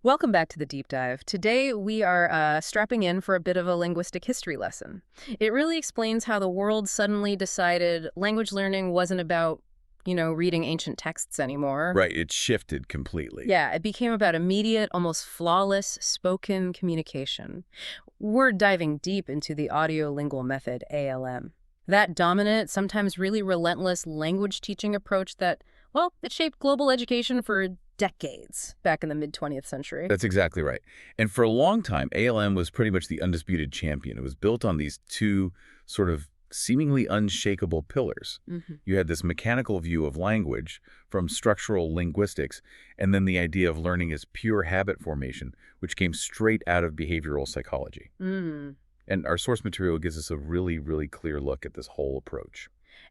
Welcome back to the deep dive. Today we are strapping in for a bit of a linguistic history lesson. It really explains how the world suddenly decided language learning wasn't about, reading ancient texts anymore. Right, it shifted completely. Yeah, it became about immediate, almost flawless spoken communication. We're diving deep into the audio-lingual method, ALM. That dominant, sometimes really relentless language teaching approach that, well, it shaped global education for decades back in the mid-20th century. That's exactly right. And for a long time, ALM was pretty much the undisputed champion. It was built on these two sort of seemingly unshakable pillars. You had this mechanical view of language from structural linguistics, and then the idea of learning as pure habit formation, which came straight out of behavioral psychology. And our source material gives us a really, really clear look at this whole approach.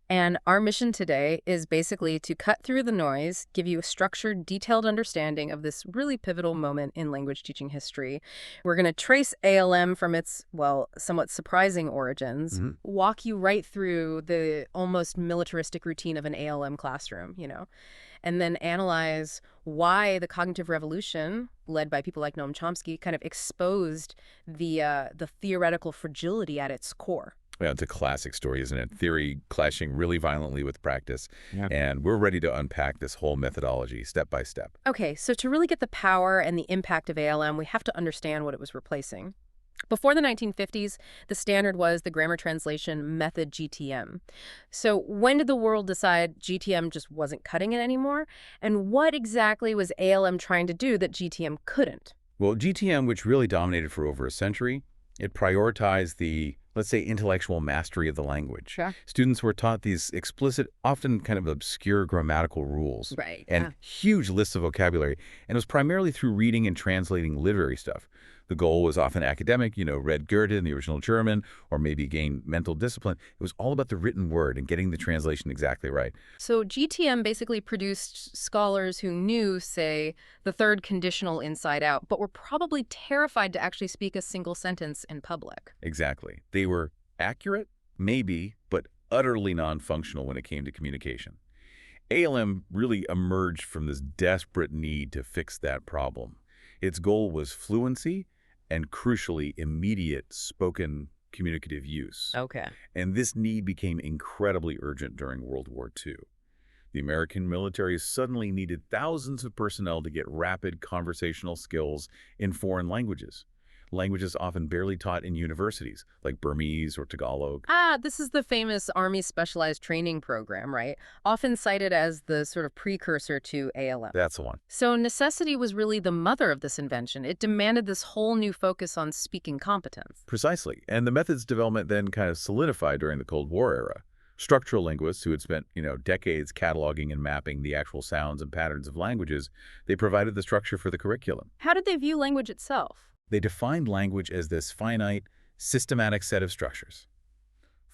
And our mission today is basically to cut through the noise, give you a structured, detailed understanding of this really pivotal moment in language teaching history. We're going to trace ALM from its, well, somewhat surprising origins, walk you right through the almost militaristic routine of an ALM classroom, and then analyze why the cognitive revolution, led by people like Noam Chomsky, kind of exposed the theoretical fragility at its core. Yeah, it's a classic story, isn't it? Theory clashing really violently with practice. Yeah. And we're ready to unpack this whole methodology step by step. Okay, so to really get the power and the impact of ALM, we have to understand what it was replacing. Before the 1950s, the standard was the grammar translation method GTM. So when did the world decide GTM just wasn't cutting it anymore? And what exactly was ALM trying to do that GTM couldn't? Well, GTM, which really dominated for over a century, it prioritized the, let's say, intellectual mastery of the language. Sure. Students were taught these explicit, often kind of obscure grammatical rules. Right. And huge lists of vocabulary. And it was primarily through reading and translating literary stuff. The goal was often academic, read Goethe in the original German, or maybe gain mental discipline. It was all about the written word and getting the translation exactly right. So GTM basically produced scholars who knew, say, the third conditional inside out, but were probably terrified to actually speak a single sentence in public. Exactly. They were accurate, maybe, but utterly non-functional when it came to communication. ALM really emerged from this desperate need to fix that problem. Its goal was fluency and, crucially, immediate spoken communicative use. Okay. And this need became incredibly urgent during World War II. The American military suddenly needed thousands of personnel to get rapid conversational skills in foreign languages. Languages often barely taught in universities, like Burmese or Tagalog. This is the famous Army Specialized Training Program, right? Often cited as the sort of precursor to ALM. That's the one. So necessity was really the mother of this invention. It demanded this whole new focus on speaking competence. Precisely. And the method's development then kind of solidified during the Cold War era. Structural linguists who had spent, decades cataloging and mapping the actual sounds and patterns of languages, they provided the structure for the curriculum. How did they view language itself? They defined language as this finite, systematic set of structures.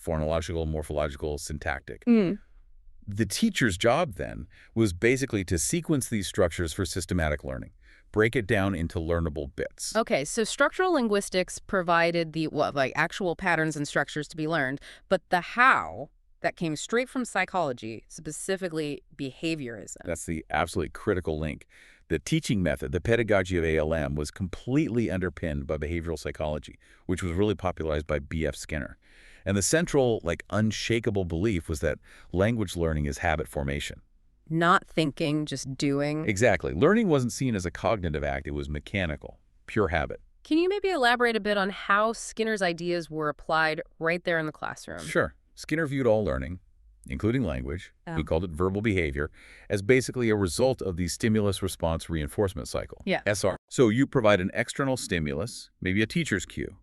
Phonological, morphological, syntactic. The teacher's job, then, was basically to sequence these structures for systematic learning, break it down into learnable bits. Okay, so structural linguistics provided the, actual patterns and structures to be learned, but the how, that came straight from psychology, specifically behaviorism. That's the absolutely critical link. The teaching method, the pedagogy of ALM, was completely underpinned by behavioral psychology, which was really popularized by B.F. Skinner. And the central, unshakable belief was that language learning is habit formation. Not thinking, just doing. Exactly. Learning wasn't seen as a cognitive act. It was mechanical, pure habit. Can you maybe elaborate a bit on how Skinner's ideas were applied right there in the classroom? Sure. Skinner viewed all learning, including language, we called it verbal behavior, as basically a result of the stimulus-response reinforcement cycle, SR. So you provide an external stimulus, maybe a teacher's cue.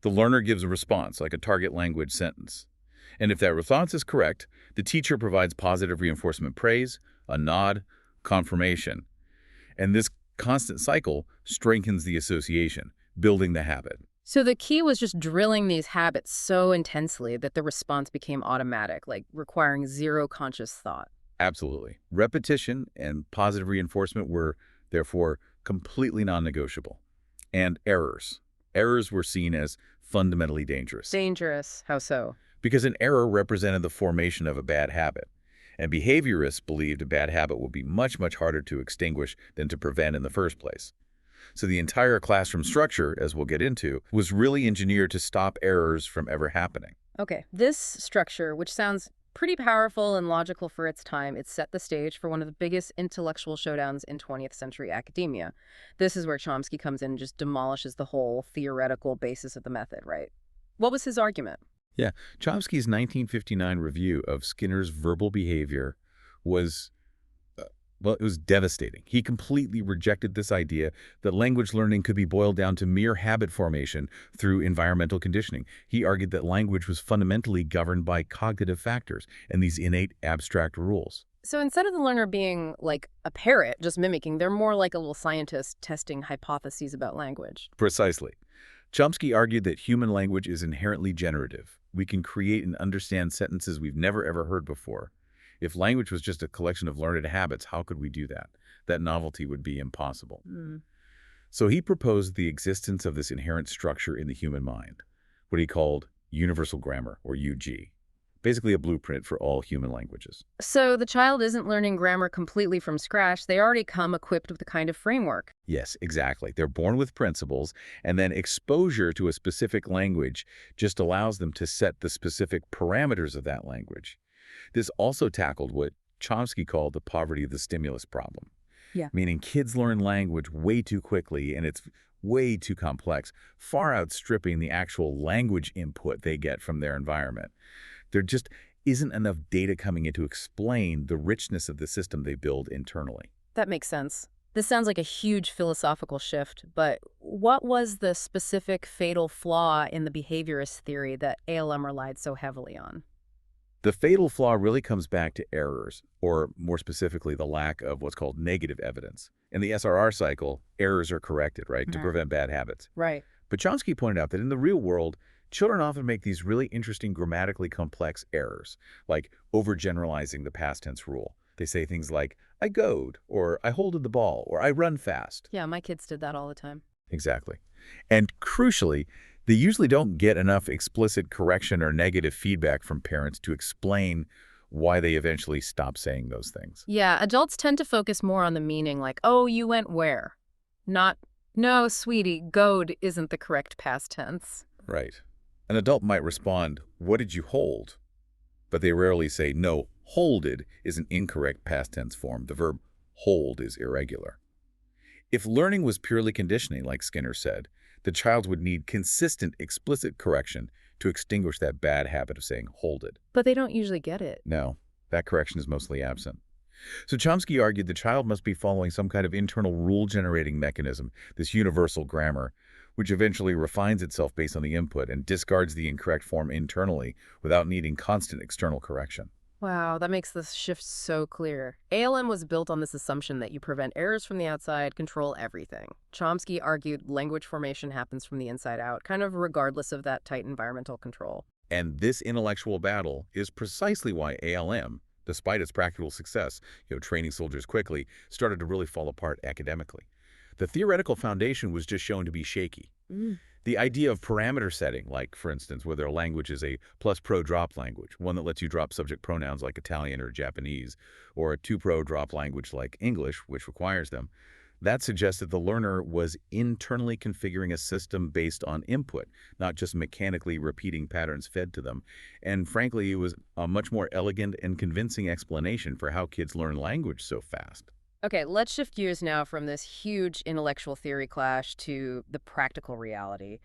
The learner gives a response, like a target language sentence. And if that response is correct, the teacher provides positive reinforcement praise, a nod, confirmation. And this constant cycle strengthens the association, building the habit. So the key was just drilling these habits so intensely that the response became automatic, requiring zero conscious thought. Absolutely. Repetition and positive reinforcement were, therefore, completely non-negotiable. And errors. Errors were seen as fundamentally dangerous. Dangerous? How so? Because an error represented the formation of a bad habit. And behaviorists believed a bad habit would be much, much harder to extinguish than to prevent in the first place. So the entire classroom structure, as we'll get into, was really engineered to stop errors from ever happening. Okay, this structure, which sounds pretty powerful and logical for its time, it set the stage for one of the biggest intellectual showdowns in 20th century academia. This is where Chomsky comes in and just demolishes the whole theoretical basis of the method, right? What was his argument? Yeah, Chomsky's 1959 review of Skinner's verbal behavior was, well, it was devastating. He completely rejected this idea that language learning could be boiled down to mere habit formation through environmental conditioning. He argued that language was fundamentally governed by cognitive factors and these innate abstract rules. So instead of the learner being like a parrot, just mimicking, they're more like a little scientist testing hypotheses about language. Precisely. Chomsky argued that human language is inherently generative. We can create and understand sentences we've never ever heard before. If language was just a collection of learned habits, how could we do that? That novelty would be impossible. So he proposed the existence of this inherent structure in the human mind, what he called universal grammar, or UG, basically a blueprint for all human languages. So the child isn't learning grammar completely from scratch. They already come equipped with a kind of framework. Yes, exactly. They're born with principles, and then exposure to a specific language just allows them to set the specific parameters of that language. This also tackled what Chomsky called the poverty of the stimulus problem. Yeah. Meaning kids learn language way too quickly, and it's way too complex, far outstripping the actual language input they get from their environment. There just isn't enough data coming in to explain the richness of the system they build internally. That makes sense. This sounds like a huge philosophical shift, but what was the specific fatal flaw in the behaviorist theory that ALM relied so heavily on? The fatal flaw really comes back to errors, or more specifically, the lack of what's called negative evidence. In the SRR cycle, errors are corrected, right, to prevent bad habits. Right. But Chomsky pointed out that in the real world, children often make these really interesting grammatically complex errors, like overgeneralizing the past tense rule. They say things like, I goed, or I holded the ball, or I run fast. Yeah, my kids did that all the time. Exactly. And crucially, they usually don't get enough explicit correction or negative feedback from parents to explain why they eventually stop saying those things. Yeah, adults tend to focus more on the meaning, like, oh, you went where? Not, no, sweetie, goed isn't the correct past tense. Right. An adult might respond, what did you hold? But they rarely say, no, holded is an incorrect past tense form. The verb hold is irregular. If learning was purely conditioning, like Skinner said, the child would need consistent, explicit correction to extinguish that bad habit of saying holded. But they don't usually get it. No, that correction is mostly absent. So Chomsky argued the child must be following some kind of internal rule-generating mechanism, this universal grammar, which eventually refines itself based on the input and discards the incorrect form internally without needing constant external correction. Wow, that makes this shift so clear. ALM was built on this assumption that you prevent errors from the outside, control everything. Chomsky argued language formation happens from the inside out, kind of regardless of that tight environmental control. And this intellectual battle is precisely why ALM, despite its practical success, training soldiers quickly, started to really fall apart academically. The theoretical foundation was just shown to be shaky. The idea of parameter setting, like, for instance, whether a language is a plus-pro drop language, one that lets you drop subject pronouns like Italian or Japanese, or a two-pro drop language like English, which requires them, that suggested the learner was internally configuring a system based on input, not just mechanically repeating patterns fed to them. And frankly, it was a much more elegant and convincing explanation for how kids learn language so fast. Okay, let's shift gears now from this huge intellectual theory clash to the practical reality.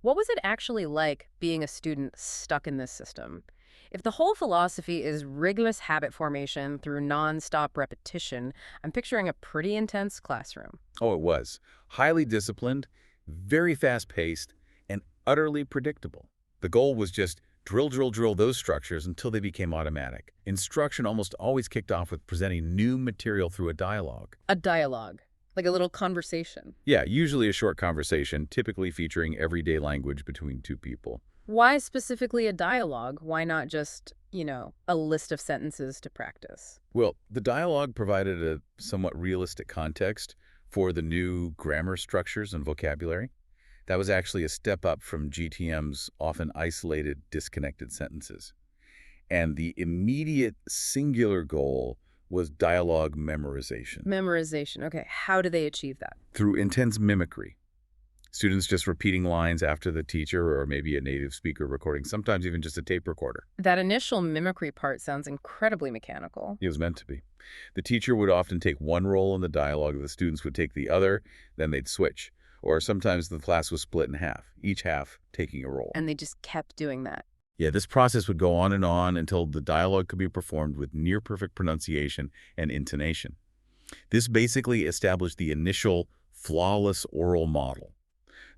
What was it actually like being a student stuck in this system? If the whole philosophy is rigorous habit formation through non-stop repetition, I'm picturing a pretty intense classroom. Oh, it was. Highly disciplined, very fast-paced, and utterly predictable. The goal was just drill, drill, drill those structures until they became automatic. Instruction almost always kicked off with presenting new material through a dialogue. A dialogue, like a little conversation. Yeah, usually a short conversation, typically featuring everyday language between two people. Why specifically a dialogue? Why not just, a list of sentences to practice? Well, the dialogue provided a somewhat realistic context for the new grammar structures and vocabulary. That was actually a step up from GTM's often isolated, disconnected sentences. And the immediate singular goal was dialogue memorization. Memorization. Okay, how do they achieve that? Through intense mimicry. Students just repeating lines after the teacher or maybe a native speaker recording, sometimes even just a tape recorder. That initial mimicry part sounds incredibly mechanical. It was meant to be. The teacher would often take one role in the dialogue, the students would take the other, then they'd switch. Or sometimes the class was split in half, each half taking a role. And they just kept doing that. Yeah, this process would go on until the dialogue could be performed with near-perfect pronunciation and intonation. This basically established the initial flawless oral model.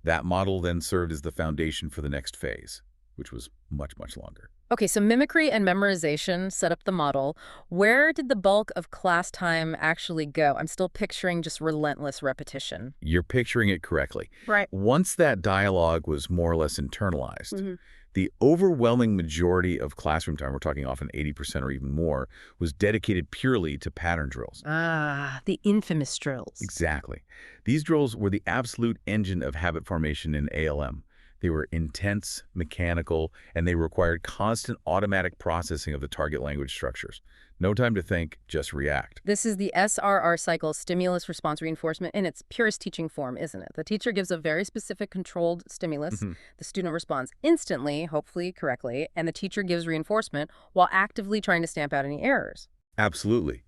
That model then served as the foundation for the next phase, which was much, much longer. Okay, so mimicry and memorization set up the model. Where did the bulk of class time actually go? I'm still picturing just relentless repetition. You're picturing it correctly. Right. Once that dialogue was more or less internalized, the overwhelming majority of classroom time, we're talking often 80% or even more, was dedicated purely to pattern drills. Ah, the infamous drills. Exactly. These drills were the absolute engine of habit formation in ALM. They were intense, mechanical, and they required constant automatic processing of the target language structures. No time to think, just react. This is the SRR cycle, stimulus response reinforcement, in its purest teaching form, isn't it? The teacher gives a very specific controlled stimulus. The student responds instantly, hopefully correctly, and the teacher gives reinforcement while actively trying to stamp out any errors. Absolutely.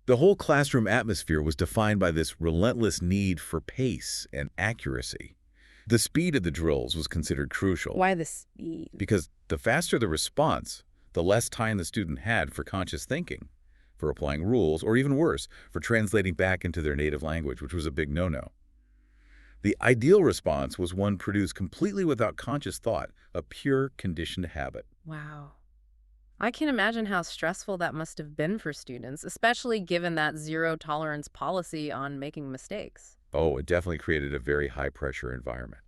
The whole classroom atmosphere was defined by this relentless need for pace and accuracy. The speed of the drills was considered crucial. Why the speed? Because the faster the response, the less time the student had for conscious thinking, for applying rules, or even worse, for translating back into their native language, which was a big no-no. The ideal response was one produced completely without conscious thought, a pure conditioned habit. Wow. I can imagine how stressful that must have been for students, especially given that zero-tolerance policy on making mistakes. Oh, it definitely created a very high-pressure environment.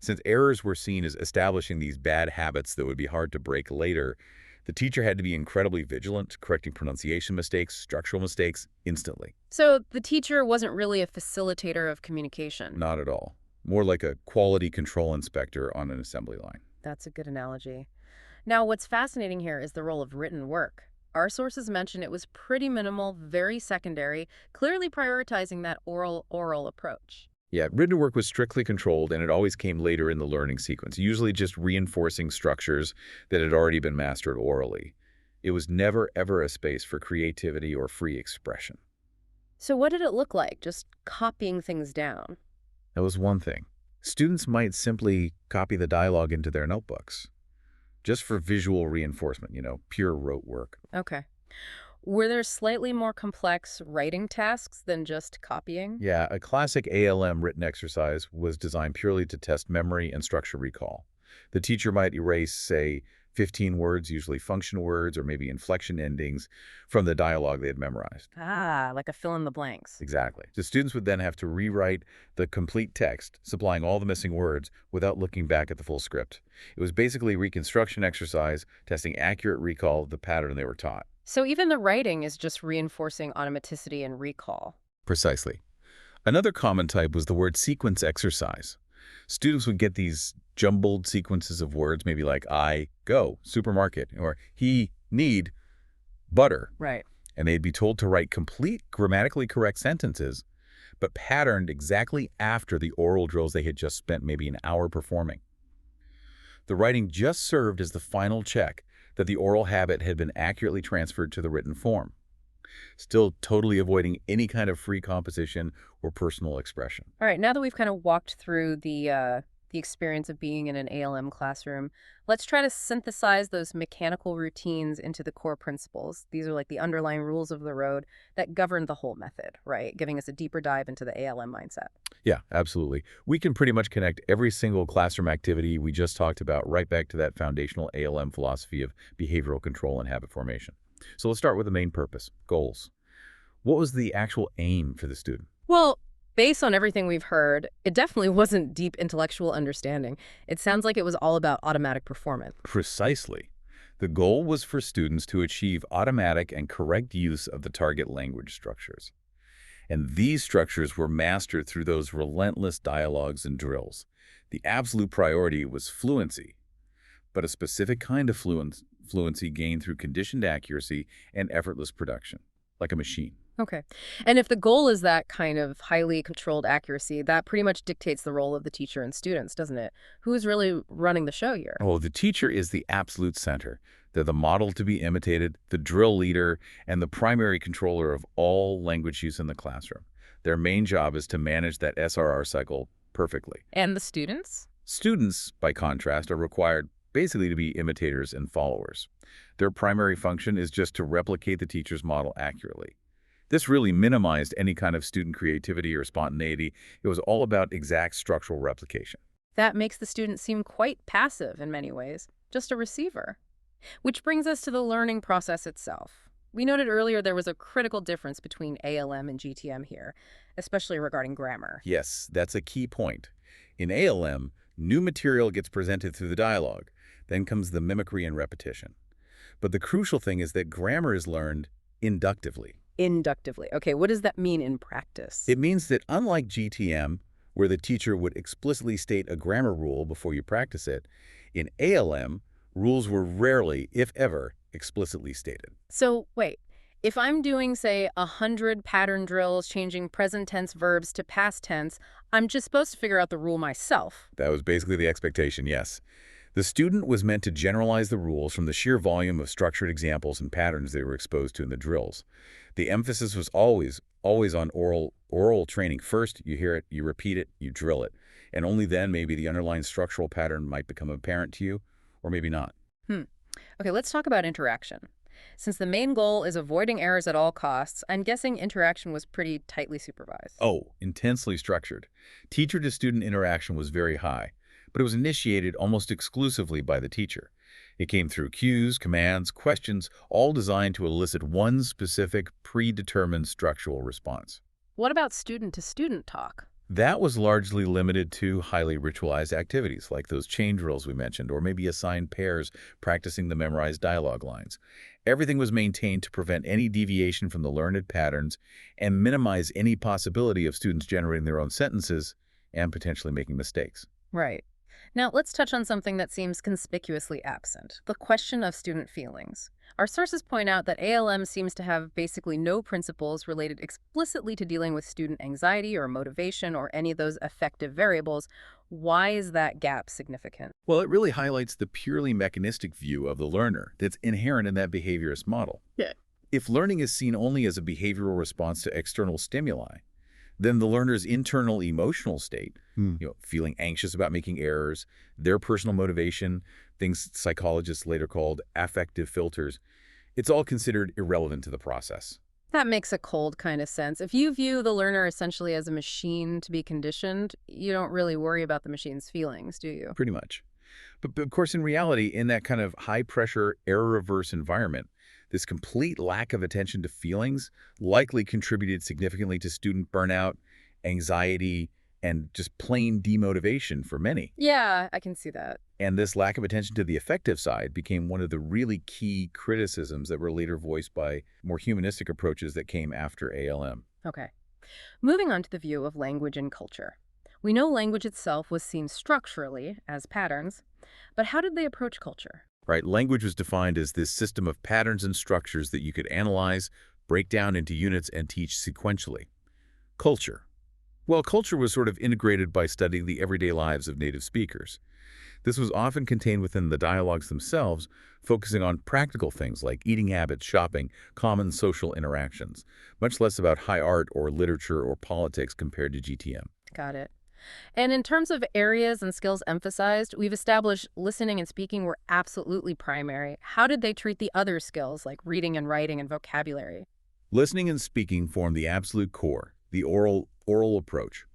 Since errors were seen as establishing these bad habits that would be hard to break later, the teacher had to be incredibly vigilant, correcting pronunciation mistakes, structural mistakes, instantly. So the teacher wasn't really a facilitator of communication? Not at all. More like a quality control inspector on an assembly line. That's a good analogy. Now, what's fascinating here is the role of written work. Our sources mention it was pretty minimal, very secondary, clearly prioritizing that oral approach. Yeah, written work was strictly controlled, and it always came later in the learning sequence, usually just reinforcing structures that had already been mastered orally. It was never, ever a space for creativity or free expression. So what did it look like, just copying things down? That was one thing. Students might simply copy the dialogue into their notebooks, just for visual reinforcement, pure rote work. Okay. Were there slightly more complex writing tasks than just copying? Yeah, a classic ALM written exercise was designed purely to test memory and structure recall. The teacher might erase, say, 15 words, usually function words or maybe inflection endings, from the dialogue they had memorized. Ah, like a fill in the blanks. Exactly. The students would then have to rewrite the complete text, supplying all the missing words without looking back at the full script. It was basically a reconstruction exercise, testing accurate recall of the pattern they were taught. So even the writing is just reinforcing automaticity and recall. Precisely. Another common type was the word sequence exercise. Students would get these jumbled sequences of words, maybe like I go, supermarket, or he need butter. Right. And they'd be told to write complete grammatically correct sentences, but patterned exactly after the oral drills they had just spent maybe an hour performing. The writing just served as the final check that the oral habit had been accurately transferred to the written form, still totally avoiding any kind of free composition or personal expression. All right, now that we've kind of walked through the experience of being in an ALM classroom, let's try to synthesize those mechanical routines into the core principles. These are like the underlying rules of the road that govern the whole method, right? Giving us a deeper dive into the ALM mindset. Yeah, absolutely. We can pretty much connect every single classroom activity we just talked about right back to that foundational ALM philosophy of behavioral control and habit formation. So let's start with the main purpose, goals. What was the actual aim for the student? Well, based on everything we've heard, it definitely wasn't deep intellectual understanding. It sounds like it was all about automatic performance. Precisely. The goal was for students to achieve automatic and correct use of the target language structures. And these structures were mastered through those relentless dialogues and drills. The absolute priority was fluency, but a specific kind of fluency gained through conditioned accuracy and effortless production. like a machine. Okay. And if the goal is that kind of highly controlled accuracy, that pretty much dictates the role of the teacher and students, doesn't it? Who is really running the show here? Oh, the teacher is the absolute center. They're the model to be imitated, the drill leader, and the primary controller of all language use in the classroom. Their main job is to manage that SRR cycle perfectly. And the students? Students, by contrast, are required basically to be imitators and followers. Their primary function is just to replicate the teacher's model accurately. This really minimized any kind of student creativity or spontaneity. It was all about exact structural replication. That makes the student seem quite passive in many ways, just a receiver. Which brings us to the learning process itself. We noted earlier there was a critical difference between ALM and GTM here, especially regarding grammar. Yes, that's a key point. In ALM, new material gets presented through the dialogue. Then comes the mimicry and repetition. But the crucial thing is that grammar is learned inductively. Inductively. Okay, what does that mean in practice? It means that unlike GTM, where the teacher would explicitly state a grammar rule before you practice it, in ALM, rules were rarely, if ever, explicitly stated. So, wait. If I'm doing, say, 100 pattern drills changing present tense verbs to past tense, I'm just supposed to figure out the rule myself. That was basically the expectation, yes. The student was meant to generalize the rules from the sheer volume of structured examples and patterns they were exposed to in the drills. The emphasis was always on oral training. First, you hear it, you repeat it, you drill it. And only then maybe the underlying structural pattern might become apparent to you, or maybe not. Okay, let's talk about interaction. Since the main goal is avoiding errors at all costs, I'm guessing interaction was pretty tightly supervised. Oh, intensely structured. Teacher-to-student interaction was very high, but it was initiated almost exclusively by the teacher. It came through cues, commands, questions, all designed to elicit one specific, predetermined structural response. What about student-to-student talk? That was largely limited to highly ritualized activities, like those chain drills we mentioned, or maybe assigned pairs practicing the memorized dialogue lines. Everything was maintained to prevent any deviation from the learned patterns and minimize any possibility of students generating their own sentences and potentially making mistakes. Right. Now, let's touch on something that seems conspicuously absent, the question of student feelings. Our sources point out that ALM seems to have basically no principles related explicitly to dealing with student anxiety or motivation or any of those affective variables. Why is that gap significant? Well, it really highlights the purely mechanistic view of the learner that's inherent in that behaviorist model. Yeah. If learning is seen only as a behavioral response to external stimuli, then the learner's internal emotional state, feeling anxious about making errors, their personal motivation, things psychologists later called affective filters, it's all considered irrelevant to the process. That makes a cold kind of sense. If you view the learner essentially as a machine to be conditioned, you don't really worry about the machine's feelings, do you? Pretty much. But of course, in reality, in that kind of high-pressure, error-averse environment, this complete lack of attention to feelings likely contributed significantly to student burnout, anxiety, and just plain demotivation for many. Yeah, I can see that. And this lack of attention to the affective side became one of the really key criticisms that were later voiced by more humanistic approaches that came after ALM. Okay. Moving on to the view of language and culture. We know language itself was seen structurally as patterns, but how did they approach culture? Right, language was defined as this system of patterns and structures that you could analyze, break down into units, and teach sequentially. Culture. Well, culture was sort of integrated by studying the everyday lives of native speakers. This was often contained within the dialogues themselves, focusing on practical things like eating habits, shopping, common social interactions, much less about high art or literature or politics compared to GTM. Got it. And in terms of areas and skills emphasized, we've established listening and speaking were absolutely primary. How did they treat the other skills like reading and writing and vocabulary? Listening and speaking formed the absolute core, the oral approach.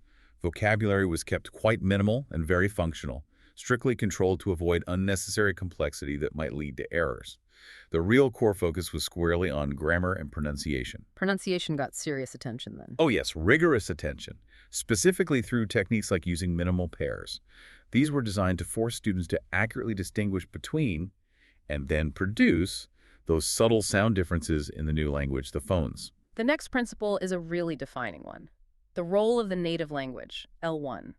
Vocabulary was kept quite minimal and very functional, strictly controlled to avoid unnecessary complexity that might lead to errors. The real core focus was squarely on grammar and pronunciation. Pronunciation got serious attention then. Oh yes, rigorous attention, specifically through techniques like using minimal pairs. These were designed to force students to accurately distinguish between and then produce those subtle sound differences in the new language, the phones. The next principle is a really defining one. The role of the native language, L1.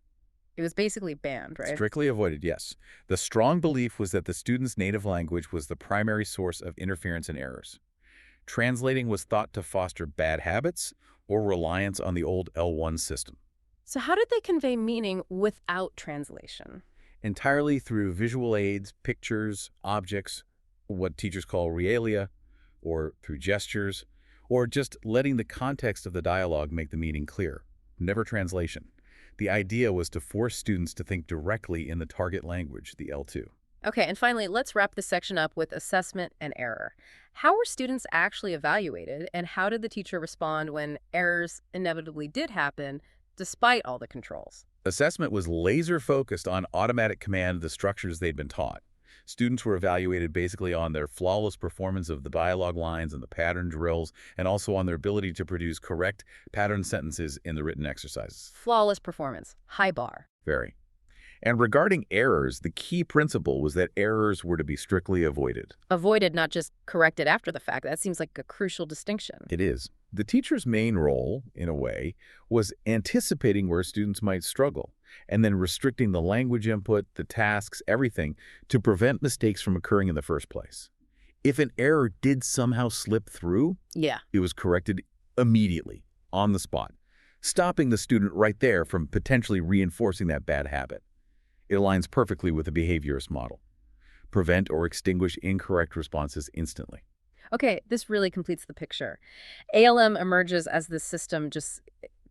It was basically banned, right? Strictly avoided, yes. The strong belief was that the student's native language was the primary source of interference and errors. Translating was thought to foster bad habits or reliance on the old L1 system. So how did they convey meaning without translation? Entirely through visual aids, pictures, objects, what teachers call realia, or through gestures, or just letting the context of the dialogue make the meaning clear. Never translation. The idea was to force students to think directly in the target language, the L2. Okay, and finally, let's wrap this section up with assessment and error. How were students actually evaluated, and how did the teacher respond when errors inevitably did happen, despite all the controls? Assessment was laser-focused on automatic command of the structures they'd been taught. Students were evaluated basically on their flawless performance of the dialogue lines and the pattern drills, and also on their ability to produce correct pattern sentences in the written exercises. Flawless performance. High bar. Very. And regarding errors, the key principle was that errors were to be strictly avoided. Avoided, not just corrected after the fact. That seems like a crucial distinction. It is. The teacher's main role, in a way, was anticipating where students might struggle, and then restricting the language input, the tasks, everything, to prevent mistakes from occurring in the first place. If an error did somehow slip through, it was corrected immediately, on the spot, stopping the student right there from potentially reinforcing that bad habit. It aligns perfectly with the behaviorist model. Prevent or extinguish incorrect responses instantly. Okay, this really completes the picture. ALM emerges as this system just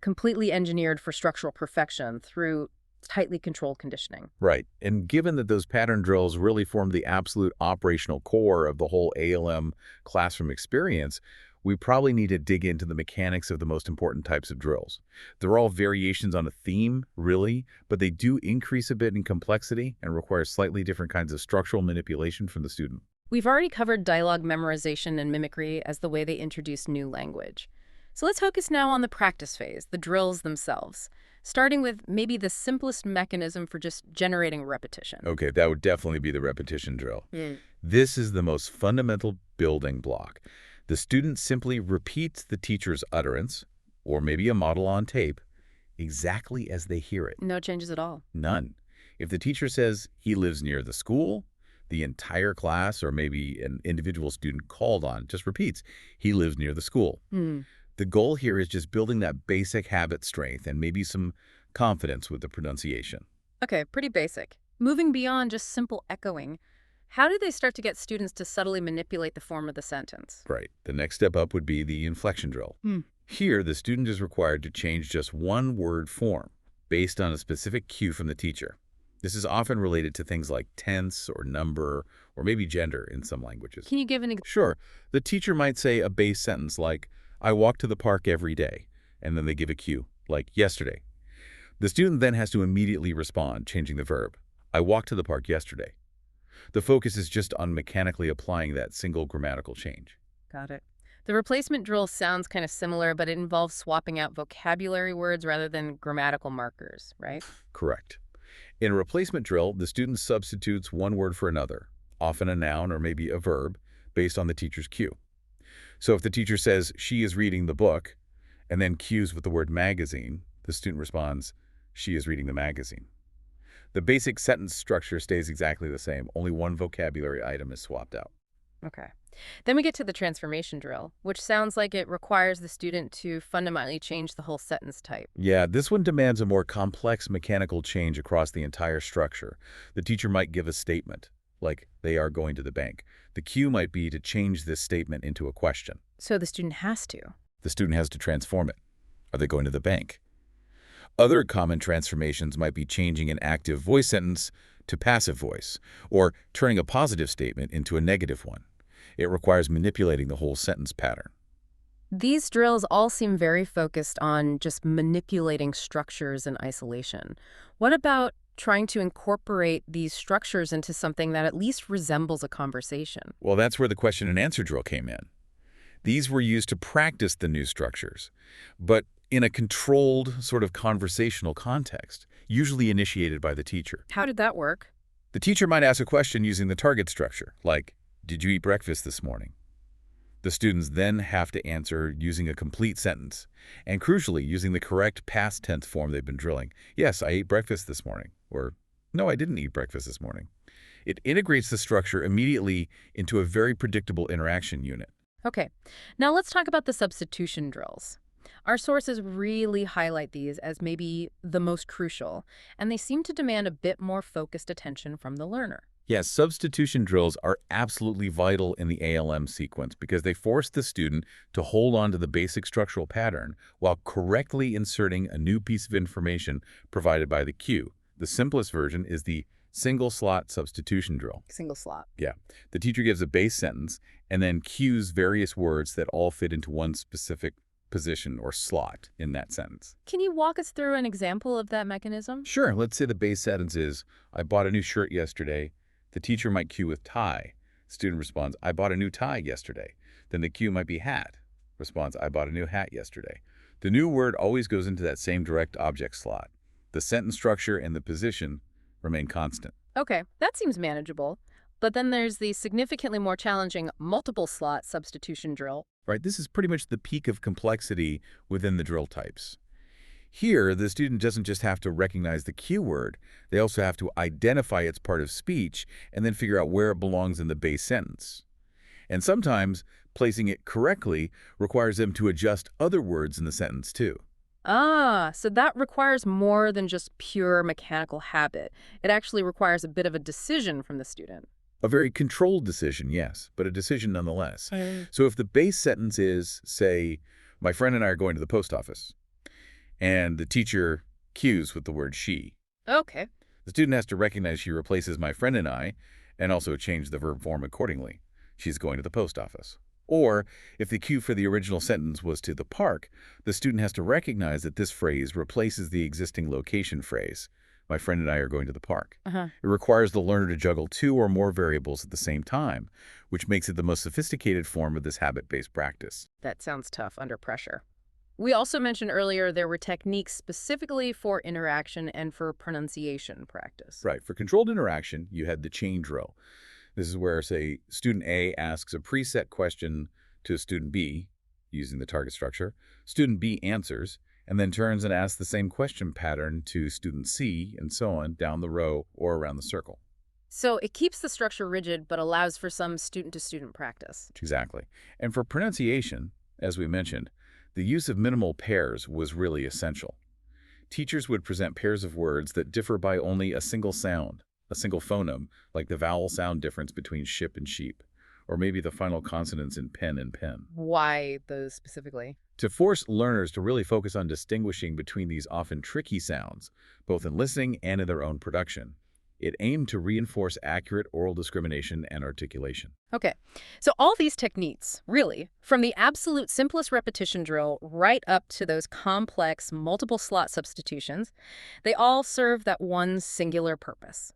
completely engineered for structural perfection through tightly controlled conditioning. Right. And given that those pattern drills really form the absolute operational core of the whole ALM classroom experience, we probably need to dig into the mechanics of the most important types of drills. They're all variations on a theme, really, but they do increase a bit in complexity and require slightly different kinds of structural manipulation from the student. We've already covered dialogue memorization and mimicry as the way they introduce new language. So let's focus now on the practice phase, the drills themselves, starting with maybe the simplest mechanism for just generating repetition. Okay, that would definitely be the repetition drill. This is the most fundamental building block. The student simply repeats the teacher's utterance, or maybe a model on tape, exactly as they hear it. No changes at all. None. If the teacher says he lives near the school, the entire class, or maybe an individual student called on, just repeats, he lives near the school. The goal here is just building that basic habit strength and maybe some confidence with the pronunciation. Okay, pretty basic. Moving beyond just simple echoing, how do they start to get students to subtly manipulate the form of the sentence? Right. The next step up would be the inflection drill. Here, the student is required to change just one word form based on a specific cue from the teacher. This is often related to things like tense or number or maybe gender in some languages. Can you give an example? Sure. The teacher might say a base sentence like, I walk to the park every day, and then they give a cue, like yesterday. The student then has to immediately respond, changing the verb. I walked to the park yesterday. The focus is just on mechanically applying that single grammatical change. Got it. The replacement drill sounds kind of similar, but it involves swapping out vocabulary words rather than grammatical markers, right? Correct. In a replacement drill, the student substitutes one word for another, often a noun or maybe a verb, based on the teacher's cue. So if the teacher says, she is reading the book, and then cues with the word magazine, the student responds, she is reading the magazine. The basic sentence structure stays exactly the same, only one vocabulary item is swapped out. Okay. Then we get to the transformation drill, which sounds like it requires the student to fundamentally change the whole sentence type. Yeah, this one demands a more complex mechanical change across the entire structure. The teacher might give a statement, like they are going to the bank. The cue might be to change this statement into a question. So the student has to. The student has to transform it. Are they going to the bank? Other common transformations might be changing an active voice sentence to passive voice, or turning a positive statement into a negative one. It requires manipulating the whole sentence pattern. These drills all seem very focused on just manipulating structures in isolation. What about trying to incorporate these structures into something that at least resembles a conversation? Well, that's where the question and answer drill came in. These were used to practice the new structures, but in a controlled sort of conversational context, usually initiated by the teacher. How did that work? The teacher might ask a question using the target structure, like, did you eat breakfast this morning? The students then have to answer using a complete sentence, and crucially, using the correct past tense form they've been drilling. Yes, I ate breakfast this morning, or no, I didn't eat breakfast this morning. It integrates the structure immediately into a very predictable interaction unit. Okay, now let's talk about the substitution drills. Our sources really highlight these as maybe the most crucial, and they seem to demand a bit more focused attention from the learner. Yes, substitution drills are absolutely vital in the ALM sequence because they force the student to hold on to the basic structural pattern while correctly inserting a new piece of information provided by the cue. The simplest version is the single slot substitution drill. Single slot. Yeah. The teacher gives a base sentence and then cues various words that all fit into one specific position or slot in that sentence. Can you walk us through an example of that mechanism? Sure. Let's say the base sentence is, I bought a new shirt yesterday. The teacher might cue with tie. Student responds, I bought a new tie yesterday. Then the cue might be hat. Responds, I bought a new hat yesterday. The new word always goes into that same direct object slot. The sentence structure and the position remain constant. Okay, that seems manageable. But then there's the significantly more challenging multiple slot substitution drill. Right, this is pretty much the peak of complexity within the drill types. Here, the student doesn't just have to recognize the cue word, they also have to identify its part of speech and then figure out where it belongs in the base sentence. And sometimes, placing it correctly requires them to adjust other words in the sentence too. Ah, so that requires more than just pure mechanical habit. It actually requires a bit of a decision from the student. A very controlled decision, yes, but a decision nonetheless. So if the base sentence is, say, my friend and I are going to the post office, and the teacher cues with the word she. Okay. The student has to recognize she replaces my friend and I, and also change the verb form accordingly. She's going to the post office. Or, if the cue for the original sentence was to the park, the student has to recognize that this phrase replaces the existing location phrase. My friend and I are going to the park. It requires the learner to juggle two or more variables at the same time, which makes it the most sophisticated form of this habit-based practice. That sounds tough under pressure. We also mentioned earlier there were techniques specifically for interaction and for pronunciation practice. Right. For controlled interaction, you had the chain drill. This is where, say, student A asks a preset question to student B using the target structure. Student B answers, and then turns and asks the same question pattern to student C, and so on, down the row or around the circle. So it keeps the structure rigid, but allows for some student-to-student practice. Exactly. And for pronunciation, as we mentioned, the use of minimal pairs was really essential. Teachers would present pairs of words that differ by only a single sound, a single phoneme, like the vowel sound difference between ship and sheep, or maybe the final consonants in pen and pen. Why those specifically? To force learners to really focus on distinguishing between these often tricky sounds, both in listening and in their own production. It aimed to reinforce accurate oral discrimination and articulation. Okay, so all these techniques, really, from the absolute simplest repetition drill right up to those complex multiple slot substitutions, they all serve that one singular purpose: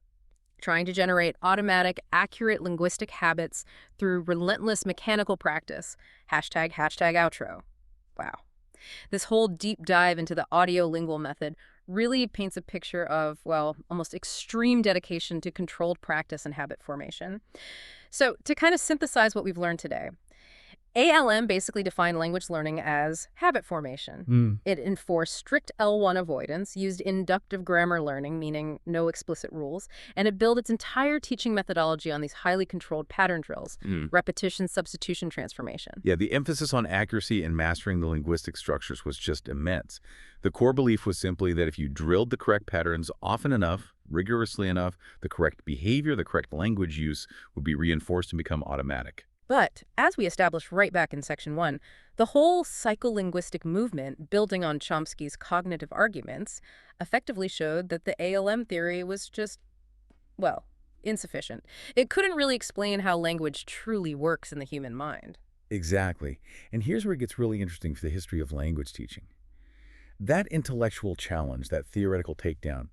trying to generate automatic, accurate linguistic habits through relentless mechanical practice. Hashtag outro. Wow. This whole deep dive into the audio-lingual method really paints a picture of, well, almost extreme dedication to controlled practice and habit formation. So to kind of synthesize what we've learned today, ALM basically defined language learning as habit formation. It enforced strict L1 avoidance, used inductive grammar learning, meaning no explicit rules, and it built its entire teaching methodology on these highly controlled pattern drills, repetition, substitution, transformation. Yeah, the emphasis on accuracy and mastering the linguistic structures was just immense. The core belief was simply that if you drilled the correct patterns often enough, rigorously enough, the correct behavior, the correct language use would be reinforced and become automatic. But, as we established right back in Section 1, the whole psycholinguistic movement, building on Chomsky's cognitive arguments, effectively showed that the ALM theory was just, well, insufficient. It couldn't really explain how language truly works in the human mind. Exactly. And here's where it gets really interesting for the history of language teaching. That intellectual challenge, that theoretical takedown,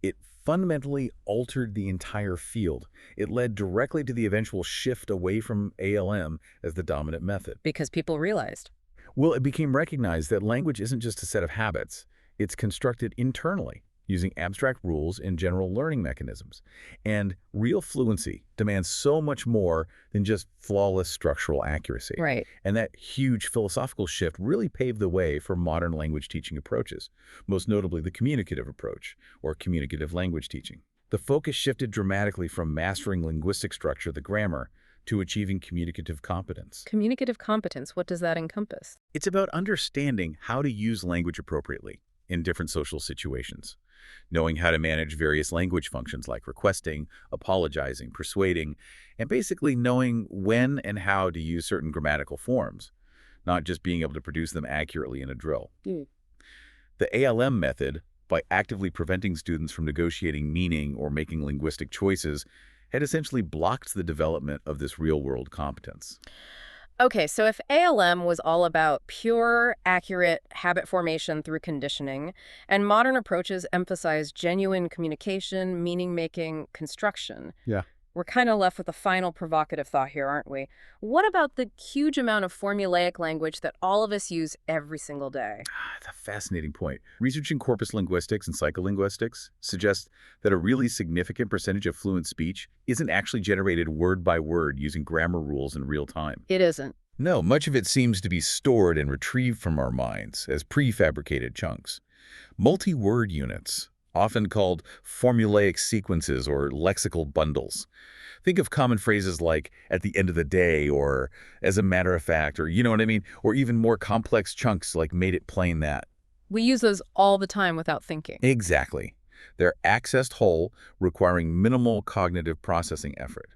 it fundamentally altered the entire field. It led directly to the eventual shift away from ALM as the dominant method. Because people realized. Well, it became recognized that language isn't just a set of habits. It's constructed internally, using abstract rules and general learning mechanisms. And real fluency demands so much more than just flawless structural accuracy. Right. And that huge philosophical shift really paved the way for modern language teaching approaches, most notably the communicative approach, or communicative language teaching. The focus shifted dramatically from mastering linguistic structure, the grammar, to achieving communicative competence. Communicative competence, what does that encompass? It's about understanding how to use language appropriately in different social situations, knowing how to manage various language functions like requesting, apologizing, persuading, and basically knowing when and how to use certain grammatical forms, not just being able to produce them accurately in a drill. The ALM method, by actively preventing students from negotiating meaning or making linguistic choices, had essentially blocked the development of this real-world competence. Okay, so if ALM was all about pure, accurate habit formation through conditioning, and modern approaches emphasize genuine communication, meaning-making, construction, Yeah. we're kind of left with a final provocative thought here, aren't we? What about the huge amount of formulaic language that all of us use every single day? That's a fascinating point. Research in corpus linguistics and psycholinguistics suggests that a really significant percentage of fluent speech isn't actually generated word by word using grammar rules in real time. It isn't. No, much of it seems to be stored and retrieved from our minds as prefabricated chunks. Multi-word units, often called formulaic sequences or lexical bundles. Think of common phrases like, at the end of the day, or as a matter of fact, or you know what I mean? Or even more complex chunks like made it plain that. We use those all the time without thinking. Exactly. They're accessed whole, requiring minimal cognitive processing effort.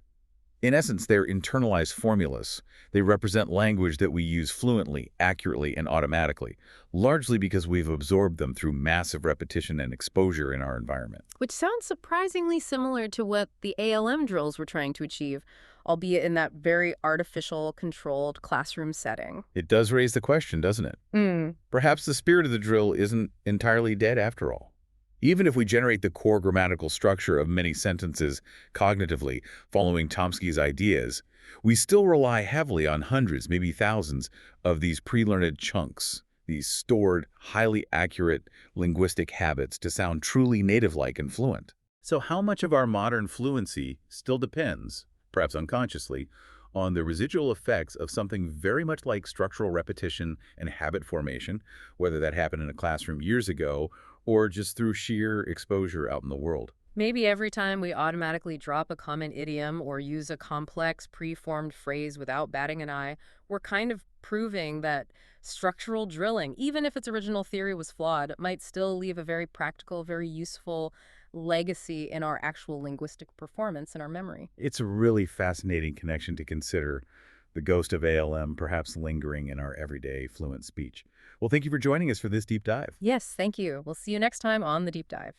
In essence, they're internalized formulas. They represent language that we use fluently, accurately, and automatically, largely because we've absorbed them through massive repetition and exposure in our environment. Which sounds surprisingly similar to what the ALM drills were trying to achieve, albeit in that very artificial, controlled classroom setting. It does raise the question, doesn't it? Perhaps the spirit of the drill isn't entirely dead after all. Even if we generate the core grammatical structure of many sentences cognitively, following Chomsky's ideas, we still rely heavily on hundreds, maybe thousands, of these pre-learned chunks, these stored, highly accurate linguistic habits to sound truly native-like and fluent. So how much of our modern fluency still depends, perhaps unconsciously, on the residual effects of something very much like structural repetition and habit formation, whether that happened in a classroom years ago or just through sheer exposure out in the world? Maybe every time we automatically drop a common idiom or use a complex, pre-formed phrase without batting an eye, we're kind of proving that structural drilling, even if its original theory was flawed, might still leave a very practical, very useful legacy in our actual linguistic performance and our memory. It's a really fascinating connection to consider, the ghost of ALM perhaps lingering in our everyday fluent speech. Well, thank you for joining us for this deep dive. Yes, thank you. We'll see you next time on The Deep Dive.